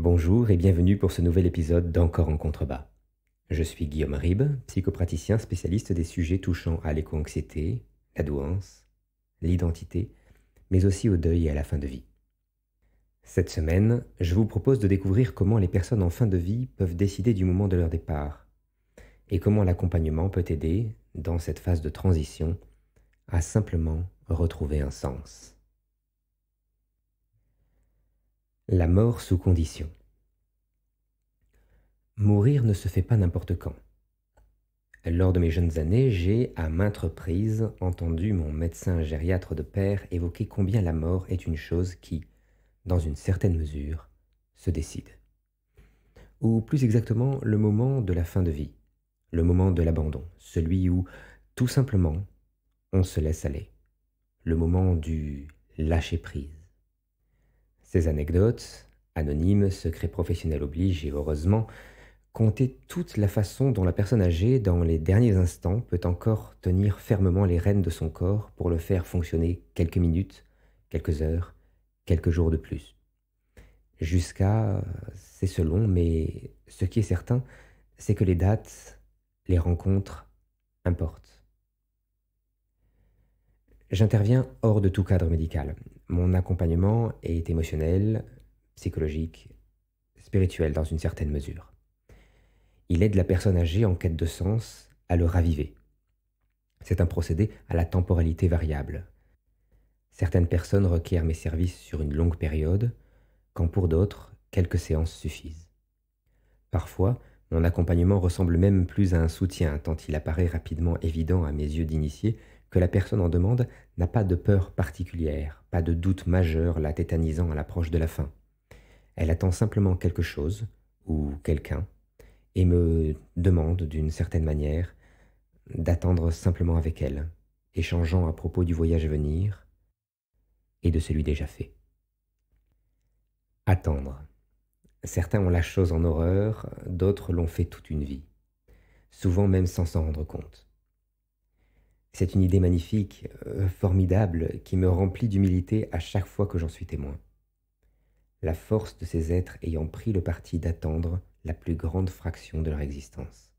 Bonjour et bienvenue pour ce nouvel épisode d'Encore en contrebas. Je suis Guillaume Ribes, psychopraticien spécialiste des sujets touchant à l'éco-anxiété, la douance, l'identité, mais aussi au deuil et à la fin de vie. Cette semaine, je vous propose de découvrir comment les personnes en fin de vie peuvent décider du moment de leur départ et comment l'accompagnement peut aider, dans cette phase de transition, à simplement retrouver un sens. La mort sous condition. Mourir ne se fait pas n'importe quand. Lors de mes jeunes années, j'ai à maintes reprises entendu mon médecin gériatre de père évoquer combien la mort est une chose qui, dans une certaine mesure, se décide. Ou plus exactement, le moment de la fin de vie, le moment de l'abandon, celui où, tout simplement, on se laisse aller, le moment du lâcher-prise. Ces anecdotes, anonymes, secrets professionnels oblige et heureusement, compter toute la façon dont la personne âgée, dans les derniers instants, peut encore tenir fermement les rênes de son corps pour le faire fonctionner quelques minutes, quelques heures, quelques jours de plus. Jusqu'à, c'est selon, mais ce qui est certain, c'est que les dates, les rencontres importent. J'interviens hors de tout cadre médical. Mon accompagnement est émotionnel, psychologique, spirituel dans une certaine mesure. Il aide la personne âgée en quête de sens à le raviver. C'est un procédé à la temporalité variable. Certaines personnes requièrent mes services sur une longue période, quand pour d'autres, quelques séances suffisent. Parfois, mon accompagnement ressemble même plus à un soutien, tant il apparaît rapidement évident à mes yeux d'initié que la personne en demande n'a pas de peur particulière, pas de doute majeur la tétanisant à l'approche de la fin. Elle attend simplement quelque chose, ou quelqu'un, et me demande, d'une certaine manière, d'attendre simplement avec elle, échangeant à propos du voyage à venir et de celui déjà fait. Attendre. Certains ont la chose en horreur, d'autres l'ont fait toute une vie, souvent même sans s'en rendre compte. C'est une idée magnifique, formidable, qui me remplit d'humilité à chaque fois que j'en suis témoin. La force de ces êtres ayant pris le parti d'attendre la plus grande fraction de leur existence.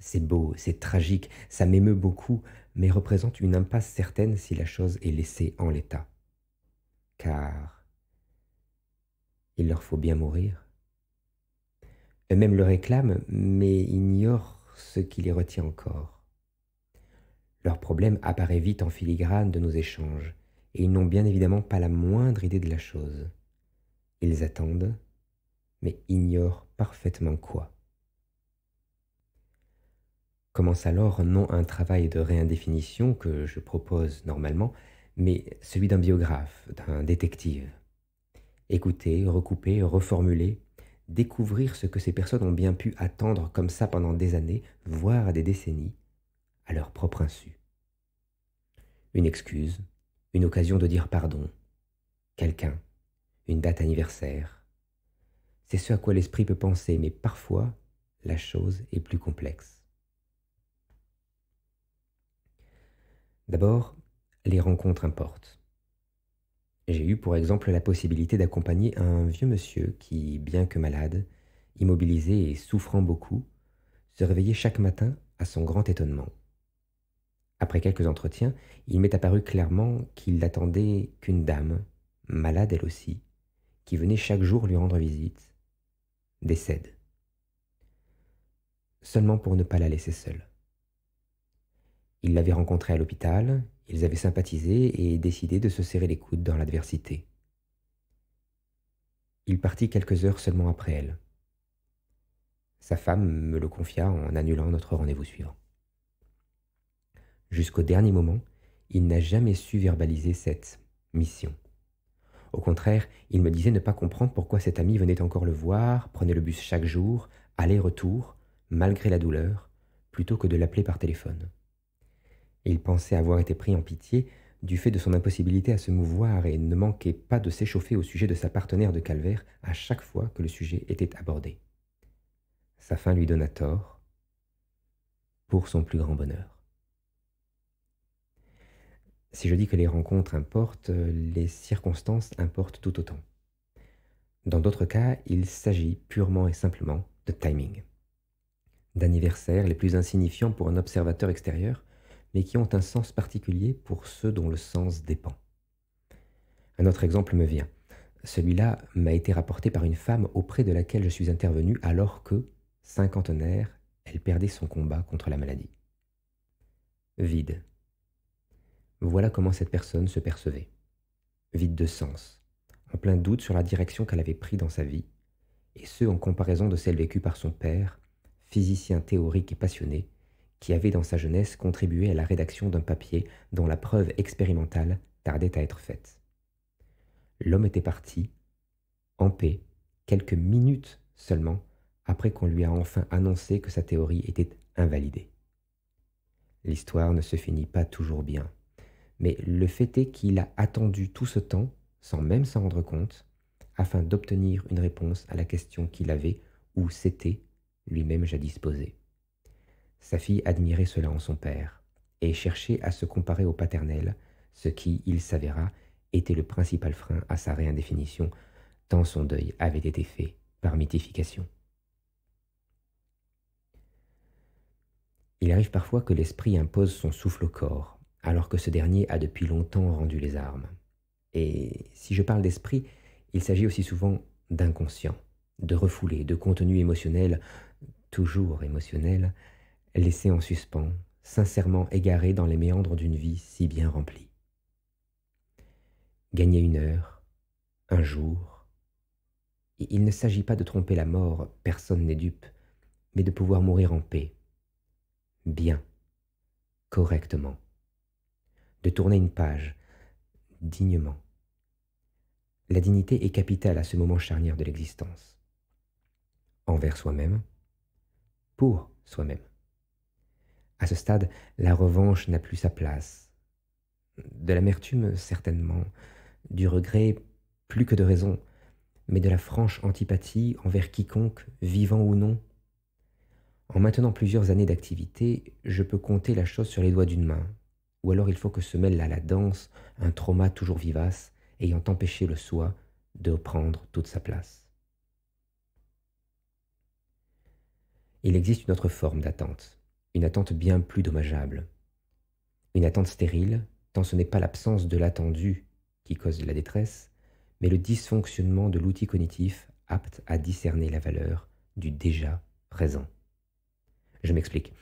C'est beau, c'est tragique, ça m'émeut beaucoup, mais représente une impasse certaine si la chose est laissée en l'état. Car il leur faut bien mourir. Eux-mêmes le réclament, mais ignorent ce qui les retient encore. Leur problème apparaît vite en filigrane de nos échanges, et ils n'ont bien évidemment pas la moindre idée de la chose. Ils attendent, mais ignorent parfaitement quoi. Commence alors non un travail de réindéfinition que je propose normalement, mais celui d'un biographe, d'un détective. Écouter, recouper, reformuler, découvrir ce que ces personnes ont bien pu attendre comme ça pendant des années, voire des décennies, à leur propre insu. Une excuse, une occasion de dire pardon, quelqu'un, une date anniversaire. C'est ce à quoi l'esprit peut penser, mais parfois, la chose est plus complexe. D'abord, les rencontres importent. J'ai eu pour exemple la possibilité d'accompagner un vieux monsieur qui, bien que malade, immobilisé et souffrant beaucoup, se réveillait chaque matin à son grand étonnement. Après quelques entretiens, il m'est apparu clairement qu'il n'attendait qu'une dame, malade elle aussi, qui venait chaque jour lui rendre visite, décède. Seulement pour ne pas la laisser seule. Il l'avait rencontrée à l'hôpital, ils avaient sympathisé et décidé de se serrer les coudes dans l'adversité. Il partit quelques heures seulement après elle. Sa femme me le confia en annulant notre rendez-vous suivant. Jusqu'au dernier moment, il n'a jamais su verbaliser cette mission. Au contraire, il me disait ne pas comprendre pourquoi cet ami venait encore le voir, prenait le bus chaque jour, aller-retour, malgré la douleur, plutôt que de l'appeler par téléphone. Il pensait avoir été pris en pitié du fait de son impossibilité à se mouvoir et ne manquait pas de s'échauffer au sujet de sa partenaire de calvaire à chaque fois que le sujet était abordé. Sa fin lui donna tort, pour son plus grand bonheur. Si je dis que les rencontres importent, les circonstances importent tout autant. Dans d'autres cas, il s'agit purement et simplement de timing, d'anniversaires les plus insignifiants pour un observateur extérieur, mais qui ont un sens particulier pour ceux dont le sens dépend. Un autre exemple me vient. Celui-là m'a été rapporté par une femme auprès de laquelle je suis intervenu alors que, cinquantenaire, elle perdait son combat contre la maladie. Vide. Voilà comment cette personne se percevait. Vide de sens, en plein doute sur la direction qu'elle avait prise dans sa vie, et ce en comparaison de celle vécue par son père, physicien théorique et passionné, qui avait dans sa jeunesse contribué à la rédaction d'un papier dont la preuve expérimentale tardait à être faite. L'homme était parti, en paix, quelques minutes seulement après qu'on lui a enfin annoncé que sa théorie était invalidée. L'histoire ne se finit pas toujours bien, mais le fait est qu'il a attendu tout ce temps, sans même s'en rendre compte, afin d'obtenir une réponse à la question qu'il avait ou s'était lui-même jadis posée. Sa fille admirait cela en son père, et cherchait à se comparer au paternel, ce qui, il s'avéra, était le principal frein à sa réindéfinition, tant son deuil avait été fait par mythification. Il arrive parfois que l'esprit impose son souffle au corps, alors que ce dernier a depuis longtemps rendu les armes. Et si je parle d'esprit, il s'agit aussi souvent d'inconscient, de refoulé, de contenu émotionnel, toujours émotionnel, laissé en suspens, sincèrement égaré dans les méandres d'une vie si bien remplie. Gagner une heure, un jour. Et il ne s'agit pas de tromper la mort, personne n'est dupe, mais de pouvoir mourir en paix, bien, correctement, de tourner une page, dignement. La dignité est capitale à ce moment charnière de l'existence. Envers soi-même, pour soi-même. À ce stade, la revanche n'a plus sa place. De l'amertume, certainement, du regret, plus que de raison, mais de la franche antipathie envers quiconque, vivant ou non. En maintenant plusieurs années d'activité, je peux compter la chose sur les doigts d'une main, ou alors il faut que se mêle à la danse un trauma toujours vivace, ayant empêché le soi de prendre toute sa place. Il existe une autre forme d'attente, une attente bien plus dommageable. Une attente stérile, tant ce n'est pas l'absence de l'attendu qui cause la détresse, mais le dysfonctionnement de l'outil cognitif apte à discerner la valeur du déjà présent. Je m'explique.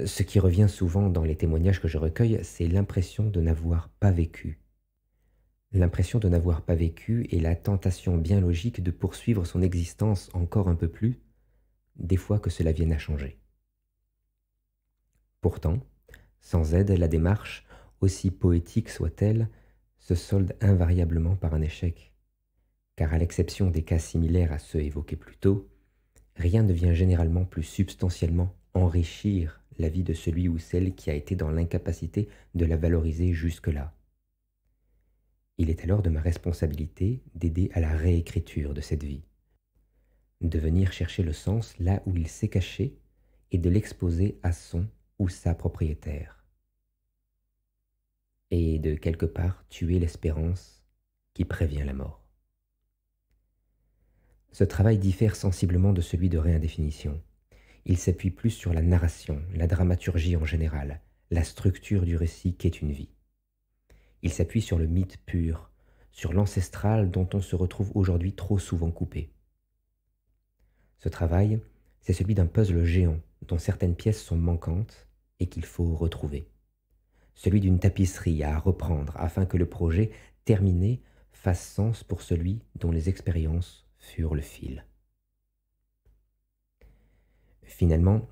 Ce qui revient souvent dans les témoignages que je recueille, c'est l'impression de n'avoir pas vécu. L'impression de n'avoir pas vécu et la tentation bien logique de poursuivre son existence encore un peu plus, des fois que cela vienne à changer. Pourtant, sans aide, la démarche, aussi poétique soit-elle, se solde invariablement par un échec, car à l'exception des cas similaires à ceux évoqués plus tôt, rien ne vient généralement plus substantiellement enrichir la vie de celui ou celle qui a été dans l'incapacité de la valoriser jusque-là. Il est alors de ma responsabilité d'aider à la réécriture de cette vie, de venir chercher le sens là où il s'est caché et de l'exposer à son ou sa propriétaire, et de quelque part tuer l'espérance qui prévient la mort. Ce travail diffère sensiblement de celui de réindéfinition. Il s'appuie plus sur la narration, la dramaturgie en général, la structure du récit qu'est une vie. Il s'appuie sur le mythe pur, sur l'ancestral dont on se retrouve aujourd'hui trop souvent coupé. Ce travail, c'est celui d'un puzzle géant dont certaines pièces sont manquantes et qu'il faut retrouver. Celui d'une tapisserie à reprendre afin que le projet terminé fasse sens pour celui dont les expériences furent le fil. Finalement,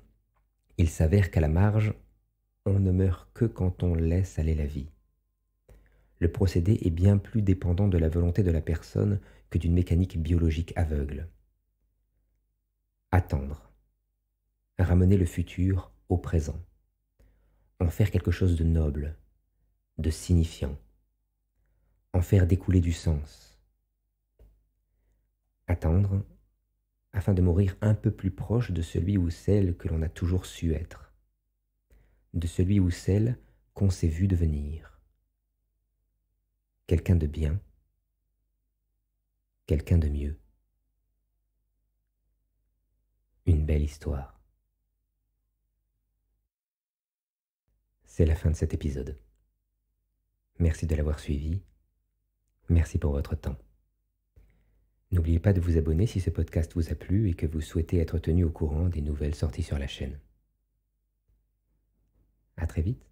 il s'avère qu'à la marge, on ne meurt que quand on laisse aller la vie. Le procédé est bien plus dépendant de la volonté de la personne que d'une mécanique biologique aveugle. Attendre. Ramener le futur au présent. En faire quelque chose de noble, de signifiant. En faire découler du sens. Attendre afin de mourir un peu plus proche de celui ou celle que l'on a toujours su être, de celui ou celle qu'on s'est vu devenir. Quelqu'un de bien, quelqu'un de mieux. une belle histoire. C'est la fin de cet épisode. Merci de l'avoir suivi. Merci pour votre temps. N'oubliez pas de vous abonner si ce podcast vous a plu et que vous souhaitez être tenu au courant des nouvelles sorties sur la chaîne. À très vite.